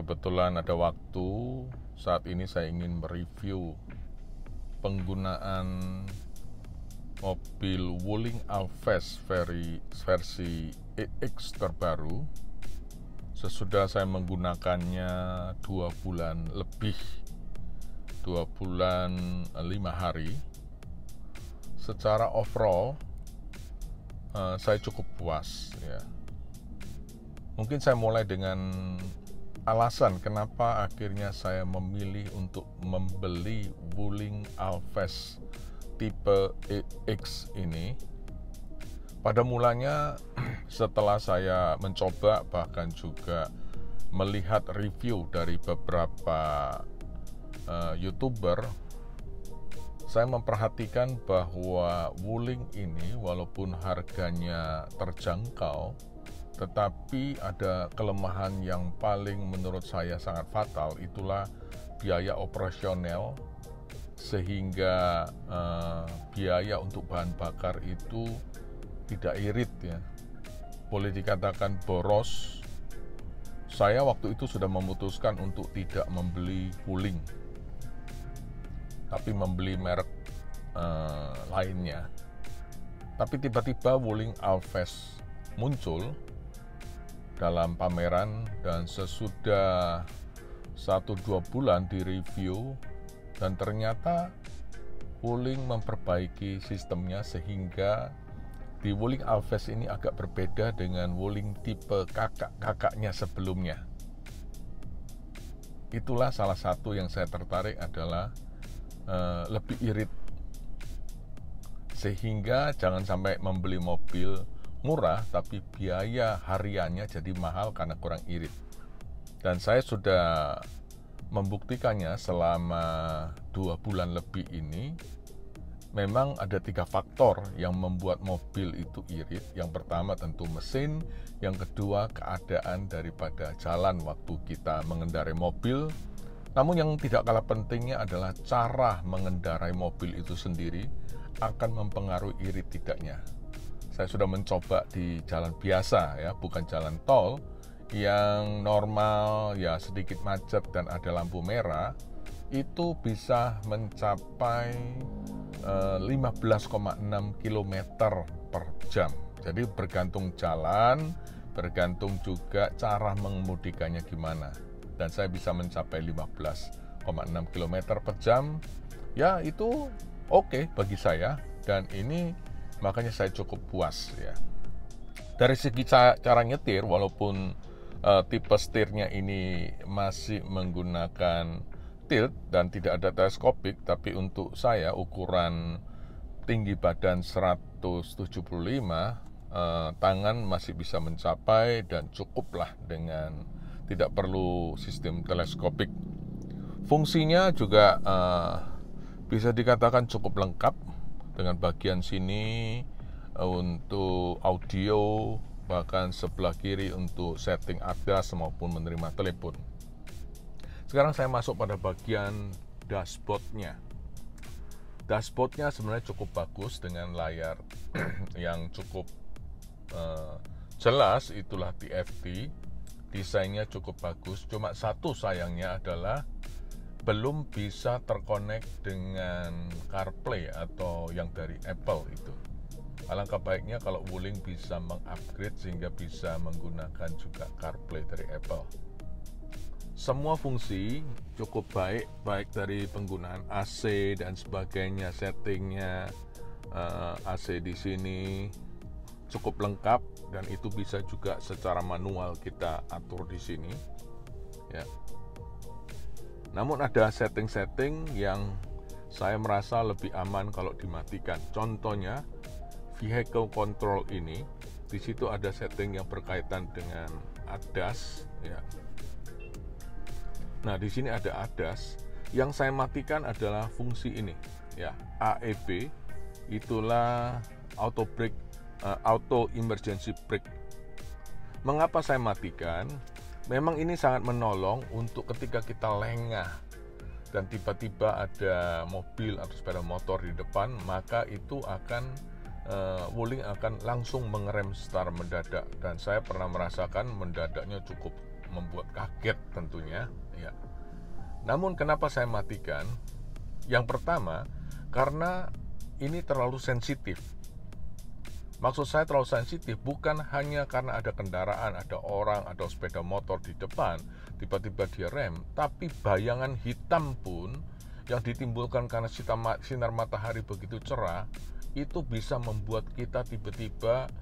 Kebetulan ada waktu, saat ini saya ingin mereview penggunaan mobil Wuling Alphest versi EX terbaru. Sesudah saya menggunakannya 2 bulan lebih, 2 bulan 5 hari, secara overall saya cukup puas ya. Mungkin saya mulai dengan alasan kenapa akhirnya saya memilih untuk membeli Wuling Alphest tipe EX ini. Pada mulanya setelah saya mencoba, bahkan juga melihat review dari beberapa YouTuber, saya memperhatikan bahwa Wuling ini walaupun harganya terjangkau, tetapi ada kelemahan yang paling menurut saya sangat fatal, itulah biaya operasional, sehingga biaya untuk bahan bakar itu tidak irit ya, boleh dikatakan boros. Saya waktu itu sudah memutuskan untuk tidak membeli Wuling, tapi membeli merek lainnya. Tapi tiba-tiba Wuling Alphest muncul dalam pameran, dan sesudah 1-2 bulan di review, dan ternyata Wuling memperbaiki sistemnya sehingga di Wuling Alphest ini agak berbeda dengan Wuling tipe kakak-kakaknya sebelumnya. Itulah salah satu yang saya tertarik, adalah lebih irit, sehingga jangan sampai membeli mobil murah tapi biaya hariannya jadi mahal karena kurang irit. Dan saya sudah membuktikannya selama 2 bulan lebih ini. Memang ada 3 faktor yang membuat mobil itu irit. Yang pertama tentu mesin, yang kedua keadaan daripada jalan waktu kita mengendarai mobil. Namun yang tidak kalah pentingnya adalah cara mengendarai mobil itu sendiri akan mempengaruhi irit tidaknya. Saya sudah mencoba di jalan biasa ya, bukan jalan tol yang normal ya, sedikit macet dan ada lampu merah, itu bisa mencapai 15,6 km per jam. Jadi bergantung jalan, bergantung juga cara mengemudikannya gimana. Dan saya bisa mencapai 15,6 km per jam. Ya itu oke bagi saya, dan ini makanya saya cukup puas ya. Dari segi cara nyetir, walaupun tipe setirnya ini masih menggunakan tilt dan tidak ada teleskopik, tapi untuk saya ukuran tinggi badan 175, tangan masih bisa mencapai dan cukuplah dengan tidak perlu sistem teleskopik. Fungsinya juga bisa dikatakan cukup lengkap, dengan bagian sini untuk audio, bahkan sebelah kiri untuk setting ADAS maupun menerima telepon. Sekarang saya masuk pada bagian dashboardnya. Dashboardnya sebenarnya cukup bagus dengan layar yang cukup jelas, itulah TFT. Desainnya cukup bagus, cuma satu sayangnya adalah belum bisa terkonek dengan CarPlay atau yang dari Apple itu. Alangkah baiknya kalau Wuling bisa mengupgrade sehingga bisa menggunakan juga CarPlay dari Apple. Semua fungsi cukup baik dari penggunaan AC dan sebagainya, settingnya AC di sini cukup lengkap, dan itu bisa juga secara manual kita atur di sini ya. Namun ada setting-setting yang saya merasa lebih aman kalau dimatikan. Contohnya vehicle control ini, di situ ada setting yang berkaitan dengan ADAS ya. Nah, di sini ada ADAS. Yang saya matikan adalah fungsi ini ya, AEB, itulah auto emergency brake. Mengapa saya matikan? Memang ini sangat menolong untuk ketika kita lengah dan tiba-tiba ada mobil atau sepeda motor di depan, maka itu akan Wuling akan langsung mengerem secara mendadak, dan saya pernah merasakan mendadaknya cukup membuat kaget tentunya ya. Namun kenapa saya matikan? Yang pertama, karena ini terlalu sensitif. Maksud saya terlalu sensitif bukan hanya karena ada kendaraan, ada orang, ada sepeda motor di depan, tiba-tiba dia rem, tapi bayangan hitam pun yang ditimbulkan karena sinar matahari begitu cerah, itu bisa membuat kita tiba-tiba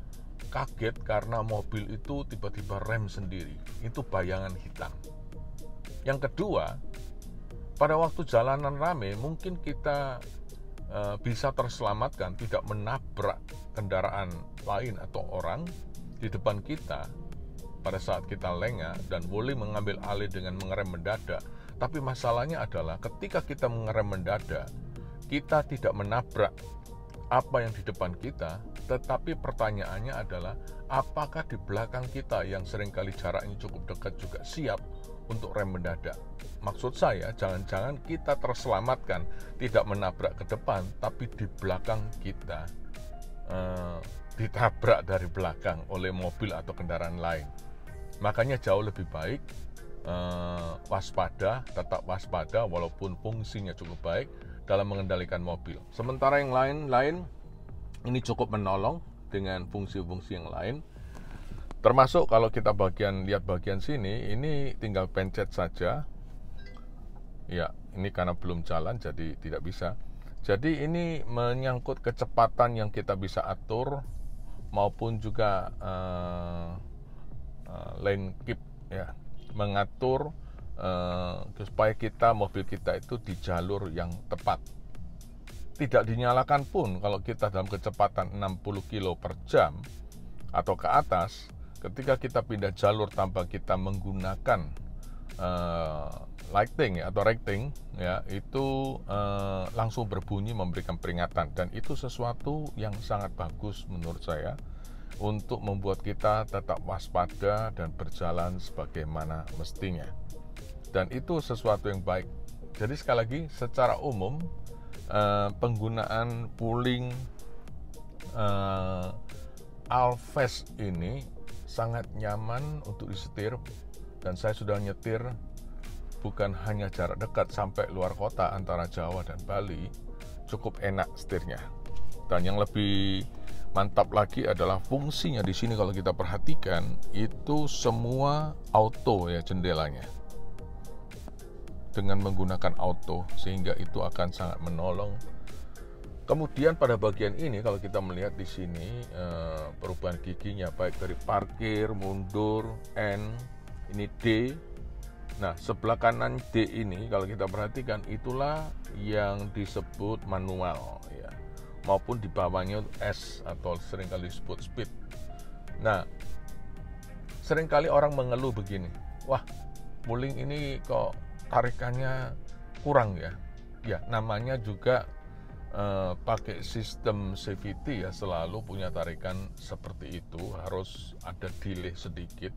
kaget karena mobil itu tiba-tiba rem sendiri. Itu bayangan hitam. Yang kedua, pada waktu jalanan rame mungkin kita bisa terselamatkan, tidak menabrak kendaraan lain atau orang di depan kita pada saat kita lengah dan boleh mengambil alih dengan mengerem mendadak. Tapi masalahnya adalah ketika kita mengerem mendadak, kita tidak menabrak apa yang di depan kita, tetapi pertanyaannya adalah apakah di belakang kita yang seringkali jaraknya cukup dekat juga siap untuk rem mendadak. Maksud saya, jangan-jangan kita terselamatkan, tidak menabrak ke depan, tapi di belakang kita ditabrak dari belakang oleh mobil atau kendaraan lain. Makanya jauh lebih baik waspada, tetap waspada walaupun fungsinya cukup baik dalam mengendalikan mobil. Sementara yang lain-lain ini cukup menolong dengan fungsi-fungsi yang lain. Termasuk kalau kita lihat bagian sini, ini tinggal pencet saja. Ya, ini karena belum jalan jadi tidak bisa. Jadi ini menyangkut kecepatan yang kita bisa atur maupun juga lane keep ya, mengatur supaya mobil kita itu di jalur yang tepat. Tidak dinyalakan pun kalau kita dalam kecepatan 60 km per jam atau ke atas, ketika kita pindah jalur tanpa kita menggunakan lighting ya, atau rating ya, itu langsung berbunyi memberikan peringatan, dan itu sesuatu yang sangat bagus menurut saya untuk membuat kita tetap waspada dan berjalan sebagaimana mestinya. Dan itu sesuatu yang baik. Jadi sekali lagi, secara umum penggunaan Wuling Alphest ini sangat nyaman untuk disetir, dan saya sudah nyetir bukan hanya jarak dekat sampai luar kota antara Jawa dan Bali, cukup enak setirnya. Dan yang lebih mantap lagi adalah fungsinya di sini. Kalau kita perhatikan, itu semua auto ya jendelanya, dengan menggunakan auto, sehingga itu akan sangat menolong. Kemudian pada bagian ini kalau kita melihat di sini perubahan giginya baik dari parkir, mundur, N, ini D. Nah, sebelah kanan D ini kalau kita perhatikan itulah yang disebut manual ya, maupun di bawahnya S atau seringkali disebut speed. Nah, seringkali orang mengeluh begini, wah, Wuling ini kok tarikannya kurang ya. Ya, namanya juga pakai sistem CVT ya, selalu punya tarikan seperti itu, harus ada delay sedikit.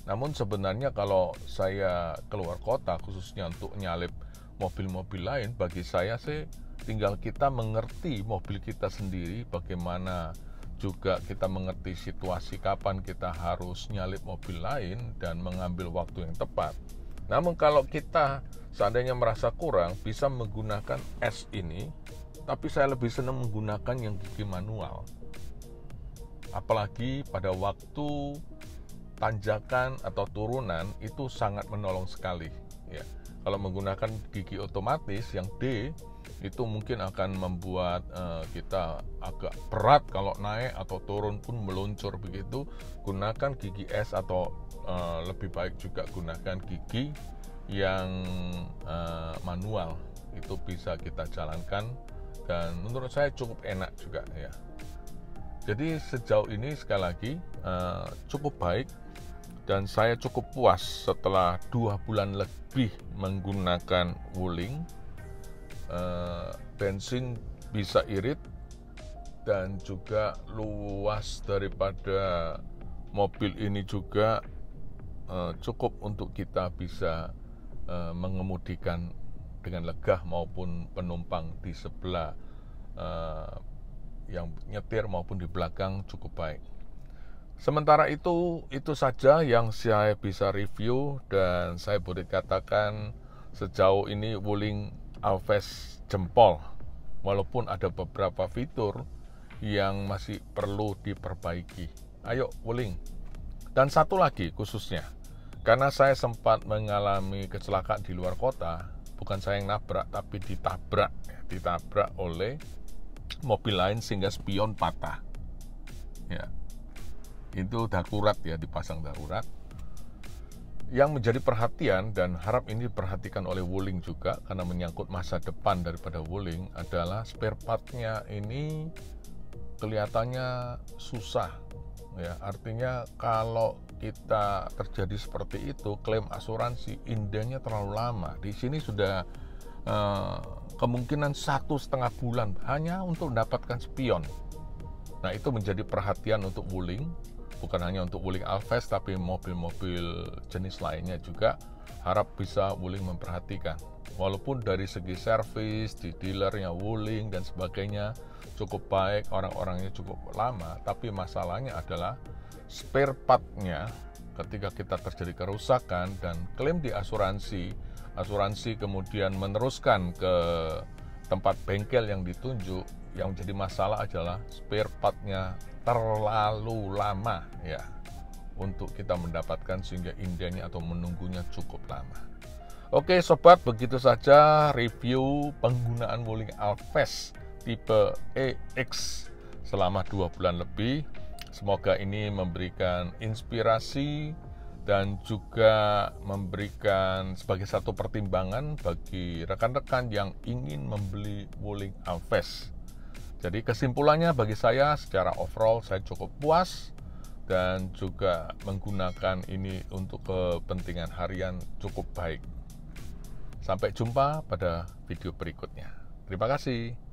Namun sebenarnya kalau saya keluar kota khususnya untuk nyalip mobil-mobil lain, bagi saya sih tinggal kita mengerti mobil kita sendiri, bagaimana juga kita mengerti situasi kapan kita harus nyalip mobil lain dan mengambil waktu yang tepat. Namun kalau kita seandainya merasa kurang, bisa menggunakan S ini, tapi saya lebih senang menggunakan yang gigi manual. Apalagi pada waktu tanjakan atau turunan itu sangat menolong sekali ya. Kalau menggunakan gigi otomatis yang D itu mungkin akan membuat kita agak berat kalau naik atau turun pun meluncur begitu. Gunakan gigi S atau lebih baik juga gunakan gigi yang manual, itu bisa kita jalankan dan menurut saya cukup enak juga ya. Jadi sejauh ini sekali lagi cukup baik, dan saya cukup puas setelah 2 bulan lebih menggunakan Wuling. Bensin bisa irit dan juga luas daripada mobil ini juga cukup untuk kita bisa mengemudikan dengan lega maupun penumpang di sebelah yang nyetir maupun di belakang cukup baik. Sementara itu saja yang saya bisa review, dan saya boleh katakan sejauh ini Wuling Alves jempol, walaupun ada beberapa fitur yang masih perlu diperbaiki. Ayo Wuling. Dan satu lagi khususnya, karena saya sempat mengalami kecelakaan di luar kota, bukan saya yang nabrak, tapi ditabrak oleh mobil lain sehingga spion patah. Ya, itu darurat ya, dipasang darurat. Yang menjadi perhatian dan harap ini diperhatikan oleh Wuling juga, karena menyangkut masa depan daripada Wuling, adalah spare part-nya ini kelihatannya susah. Ya, artinya kalau kita terjadi seperti itu, klaim asuransi indahnya terlalu lama. Di sini sudah kemungkinan 1,5 bulan hanya untuk mendapatkan spion. Nah, itu menjadi perhatian untuk Wuling, bukan hanya untuk Wuling Alves, tapi mobil-mobil jenis lainnya juga. Harap bisa Wuling memperhatikan. Walaupun dari segi servis di dealernya Wuling dan sebagainya cukup baik, orang-orangnya cukup lama, tapi masalahnya adalah spare part-nya ketika kita terjadi kerusakan dan klaim di asuransi kemudian meneruskan ke tempat bengkel yang ditunjuk, yang menjadi masalah adalah spare part-nya terlalu lama ya untuk kita mendapatkan, sehingga indahnya atau menunggunya cukup lama. Oke sobat, begitu saja review penggunaan Wuling Alves tipe EX selama 2 bulan lebih. Semoga ini memberikan inspirasi dan juga memberikan sebagai satu pertimbangan bagi rekan-rekan yang ingin membeli Wuling Alves. Jadi kesimpulannya bagi saya secara overall saya cukup puas, dan juga menggunakan ini untuk kepentingan harian cukup baik. Sampai jumpa pada video berikutnya. Terima kasih.